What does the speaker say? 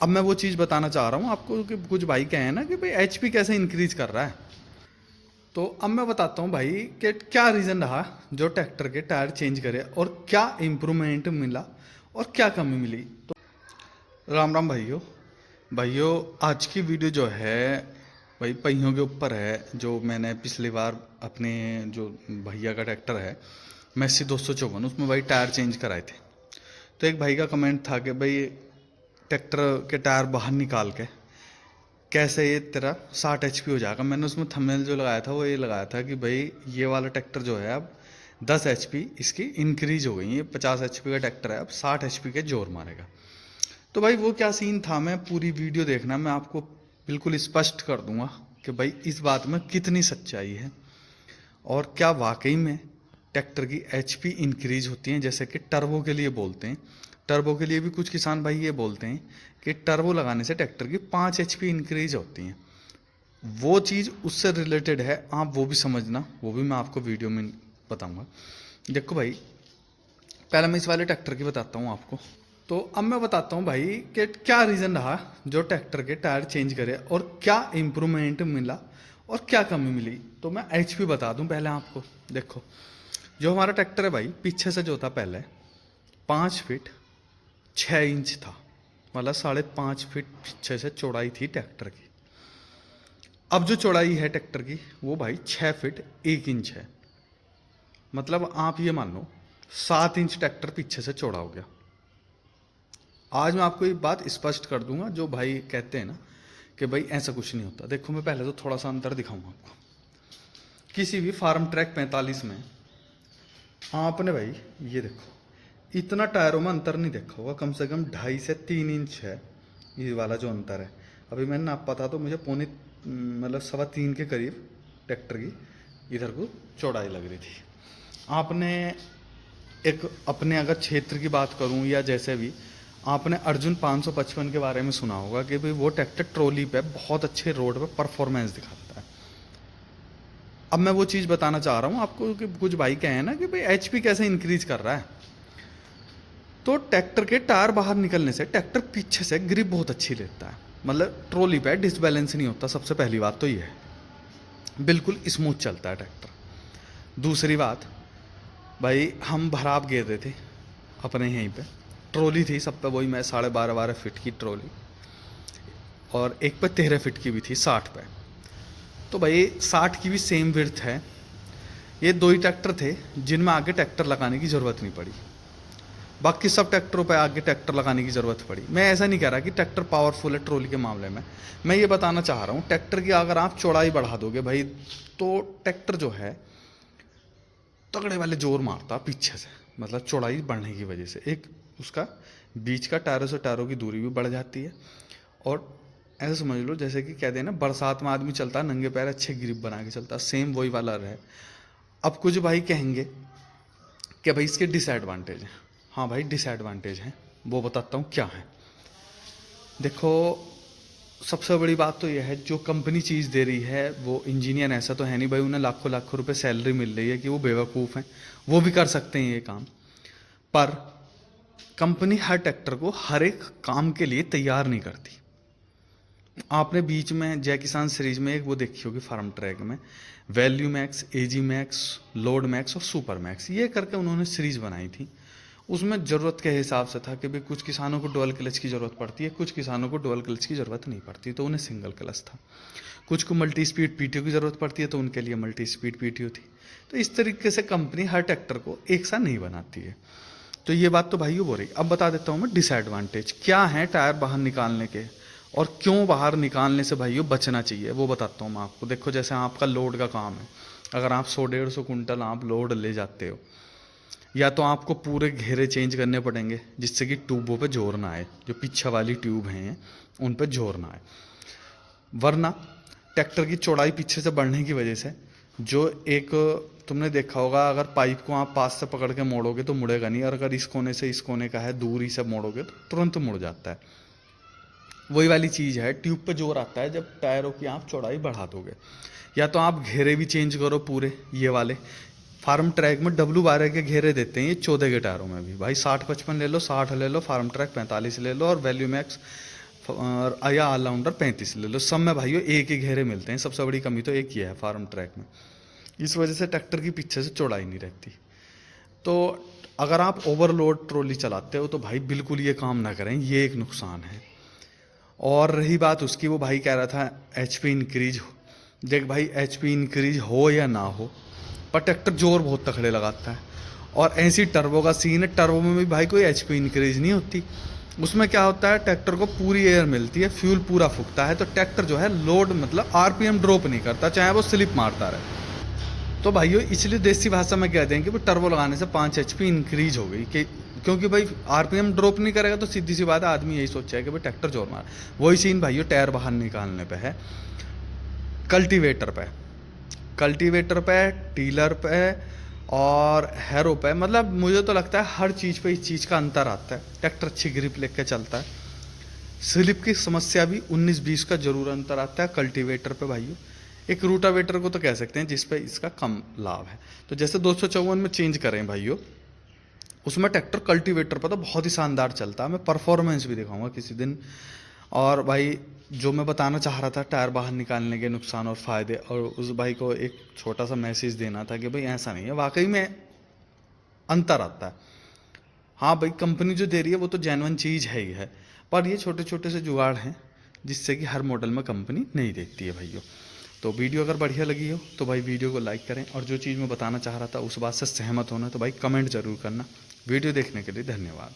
अब मैं वो चीज़ बताना चाह रहा हूँ आपको कि कुछ भाई कहे हैं ना कि भाई एचपी कैसे इंक्रीज कर रहा है। तो अब मैं बताता हूँ भाई कि क्या रीज़न रहा जो ट्रैक्टर के टायर चेंज करे और क्या इम्प्रूवमेंट मिला और क्या कमी मिली। तो राम राम भाइयों। भाइयों, आज की वीडियो जो है भाई पहियों के ऊपर है। जो मैंने पिछली बार अपने जो भैया का ट्रैक्टर है मैसी 254, उसमें भाई टायर चेंज कराए थे। तो एक भाई का कमेंट था कि भाई ट्रैक्टर के टायर बाहर निकाल के कैसे ये तेरा 60 HP हो जाएगा। मैंने उसमें थंबनेल जो लगाया था वो ये लगाया था कि भाई ये वाला ट्रैक्टर जो है अब 10 HP इसकी इंक्रीज हो गई। ये 50 HP का ट्रैक्टर है, अब 60 HP के जोर मारेगा। तो भाई वो क्या सीन था, मैं पूरी वीडियो देखना, मैं आपको बिल्कुल स्पष्ट कर दूंगा कि भाई इस बात में कितनी सच्चाई है और क्या वाकई में ट्रैक्टर की एचपी इंक्रीज होती हैं जैसे कि टर्बो के लिए बोलते हैं। टर्बो के लिए भी कुछ किसान भाई ये बोलते हैं कि टर्बो लगाने से ट्रैक्टर की 5 HP इंक्रीज होती हैं। वो चीज़ उससे रिलेटेड है, आप वो भी समझना, वो भी मैं आपको वीडियो में बताऊंगा। देखो भाई, पहले मैं इस वाले ट्रैक्टर की बताता हूँ आपको। तो अब मैं बताता हूँ भाई कि क्या रीज़न रहा जो ट्रैक्टर के टायर चेंज करे और क्या इम्प्रूवमेंट मिला और क्या कमी मिली। तो मैं एचपी बता दूं पहले आपको। देखो, जो हमारा ट्रैक्टर है भाई, पीछे से जो था पहले 5 फीट 6 इंच था, मतलब 5.5 फीट पीछे से चौड़ाई थी ट्रैक्टर की। अब जो चौड़ाई है ट्रैक्टर की वो भाई 6 फीट 1 इंच है। मतलब आप ये मान लो 7 इंच ट्रैक्टर पीछे से चौड़ा हो गया। आज मैं आपको एक बात स्पष्ट कर दूंगा, जो भाई कहते हैं ना कि भाई ऐसा कुछ नहीं होता। देखो, मैं पहले तो थोड़ा सा अंतर दिखाऊंगा आपको। किसी भी फार्म ट्रैक 45 में आपने भाई ये देखो, इतना टायरों में अंतर नहीं देखा होगा, कम से कम 2.5 से 3 इंच है ये वाला जो अंतर है। अभी मैंने नापा था तो मुझे पौने मतलब 3.25 के करीब ट्रैक्टर की इधर को चौड़ाई लग रही थी। आपने एक अपने अगर क्षेत्र की बात करूं या जैसे भी, आपने अर्जुन 555 के बारे में सुना होगा कि भाई वो ट्रैक्टर ट्रॉली पे बहुत अच्छे रोड पे परफॉर्मेंस दिखाता है। अब मैं वो चीज़ बताना चाह रहा हूँ आपको कि कुछ भाई कहे हैं ना कि भाई एचपी कैसे इंक्रीज कर रहा है। तो ट्रैक्टर के टायर बाहर निकलने से ट्रैक्टर पीछे से ग्रिप बहुत अच्छी लेता है, मतलब ट्रॉली पे डिसबैलेंस नहीं होता। सबसे पहली बात तो ये है, बिल्कुल स्मूथ चलता है ट्रैक्टर। दूसरी बात भाई, हम भराब गिर रहे थे अपने यहीं पे, ट्रॉली थी सब पे वही मैं 12.5 फीट की ट्रॉली, और एक पे 13 फीट की भी थी 60 पे। तो भाई 60 की भी सेम विड्थ है। ये दो ही ट्रैक्टर थे जिनमें आगे ट्रैक्टर लगाने की ज़रूरत नहीं पड़ी, बाकी सब ट्रैक्टरों पे आगे ट्रैक्टर लगाने की ज़रूरत पड़ी। मैं ऐसा नहीं कह रहा कि ट्रैक्टर पावरफुल है ट्रॉली के मामले में, मैं ये बताना चाह रहा हूँ ट्रैक्टर की अगर आप चौड़ाई बढ़ा दोगे भाई तो ट्रैक्टर जो है तगड़े वाले जोर मारता पीछे से, मतलब चौड़ाई बढ़ने की वजह से एक उसका बीच का टायरों से टायरों की दूरी भी बढ़ जाती है। और ऐसा समझ लो जैसे कि कहते हैं ना, बरसात में आदमी चलता है नंगे पैर अच्छे ग्रिप बना के चलता, सेम वही वाला रहे। अब कुछ भाई कहेंगे कि भाई इसके डिसएडवांटेज हैं। हाँ भाई, डिसएडवांटेज हैं, वो बताता हूँ क्या है। देखो, सबसे बड़ी बात तो यह है, जो कंपनी चीज़ दे रही है वो इंजीनियर ऐसा तो है नहीं भाई उन्हें लाखों लाखों रुपए सैलरी मिल रही है कि वो बेवकूफ़ हैं, वो भी कर सकते हैं ये काम। पर कंपनी हर ट्रैक्टर को हर एक काम के लिए तैयार नहीं करती। आपने बीच में जय किसान सीरीज में एक वो देखी होगी फार्म ट्रैक में, वैल्यू मैक्स, एजी मैक्स, लोड मैक्स और सुपर मैक्स, ये करके उन्होंने सीरीज बनाई थी। उसमें ज़रूरत के हिसाब से था कि भाई कुछ किसानों को डुअल क्लच की ज़रूरत पड़ती है, कुछ किसानों को डुअल क्लच की ज़रूरत नहीं पड़ती तो उन्हें सिंगल क्लच था। कुछ को मल्टी स्पीड पीटीओ की ज़रूरत पड़ती है तो उनके लिए मल्टी स्पीड पीटीओ थी। तो इस तरीके से कंपनी हर ट्रैक्टर को एक सा नहीं बनाती है। तो ये बात तो भाइयों बोल रही। अब बता देता हूँ मैं डिसएडवांटेज क्या है टायर बाहर निकालने के और क्यों बाहर निकालने से भाइयों बचना चाहिए, वो बताता हूँ मैं आपको। देखो, जैसे आपका लोड का काम है, अगर आप 100-150 कुंटल आप लोड ले जाते हो, या तो आपको पूरे घेरे चेंज करने पड़ेंगे जिससे कि ट्यूबों पे जोर ना आए, जो पीछे वाली ट्यूब हैं उन पे जोर ना आए। वरना ट्रैक्टर की चौड़ाई पीछे से बढ़ने की वजह से जो एक तुमने देखा होगा, अगर पाइप को आप पास से पकड़ के मोड़ोगे तो मुड़ेगा नहीं, और अगर इस कोने से इस कोने का है दूरी से मोड़ोगे तो तुरंत मुड़ जाता है। वही वाली चीज़ है, ट्यूब पे जोर आता है जब टायरों की आप चौड़ाई बढ़ा दोगे। या तो आप घेरे भी चेंज करो पूरे, ये वाले फार्म ट्रैक में W12 के घेरे देते हैं ये 14 के टायरों में भी भाई। 60-55 ले लो, 60 ले लो, फार्म ट्रैक 45 ले लो, और वैल्यू मैक्स या ऑलराउंडर 35 ले लो, सब में भाइयों एक ही घेरे मिलते हैं। सबसे बड़ी कमी तो एक ही है फार्म ट्रैक में, इस वजह से ट्रैक्टर की पीछे से चौड़ाई नहीं रहती। तो अगर आप ओवरलोड ट्रॉली चलाते हो तो भाई बिल्कुल ये काम ना करें, ये एक नुकसान है। और रही बात उसकी, वो भाई कह रहा था एचपी इंक्रीज हो, देख भाई एचपी इंक्रीज हो या ना हो, पर ट्रैक्टर जोर बहुत तगड़े लगाता है। और ऐसी टर्बो का सीन है, टर्बो में भी भाई कोई एचपी इंक्रीज नहीं होती। उसमें क्या होता है, ट्रैक्टर को पूरी एयर मिलती है, फ्यूल पूरा फूकता है, तो ट्रैक्टर जो है लोड मतलब आरपीएम ड्रॉप नहीं करता, चाहे वो स्लिप मारता रहे। तो भाइयों इसलिए देसी भाषा में कहते हैं कि वो टर्बो लगाने से 5 एचपी इंक्रीज हो गई, कि क्योंकि भाई आरपीएम ड्रॉप नहीं करेगा तो सीधी सी बात है आदमी यही सोचेगा कि भाई ट्रैक्टर जोर मार। वही सीन भाइयों टायर बाहर निकालने पे है, कल्टीवेटर पे, टीलर पे और हैरो पे। मतलब मुझे तो लगता है हर चीज़ पे इस चीज़ का अंतर आता है। ट्रैक्टर अच्छी ग्रिप लेके चलता है, स्लिप की समस्या भी 19-20 का जरूर अंतर आता है कल्टीवेटर पे भाइयों। एक रूटावेटर को तो कह सकते हैं जिस पे इसका कम लाभ है। तो जैसे 254 में चेंज करें भाइयों, उसमें ट्रैक्टर कल्टीवेटर पर तो बहुत ही शानदार चलता है। मैं परफॉर्मेंस भी दिखाऊंगा किसी दिन। और भाई जो मैं बताना चाह रहा था टायर बाहर निकालने के नुकसान और फ़ायदे, और उस भाई को एक छोटा सा मैसेज देना था कि भाई ऐसा नहीं है, वाकई में अंतर आता है। हाँ भाई कंपनी जो दे रही है वो तो जेन्युइन चीज़ है ही है, पर ये छोटे छोटे से जुगाड़ हैं जिससे कि हर मॉडल में कंपनी नहीं देती है भाइयों। तो वीडियो अगर बढ़िया लगी हो तो भाई वीडियो को लाइक करें, और जो चीज़ मैं बताना चाह रहा था उस बात से सहमत होना तो भाई कमेंट जरूर करना। वीडियो देखने के लिए धन्यवाद।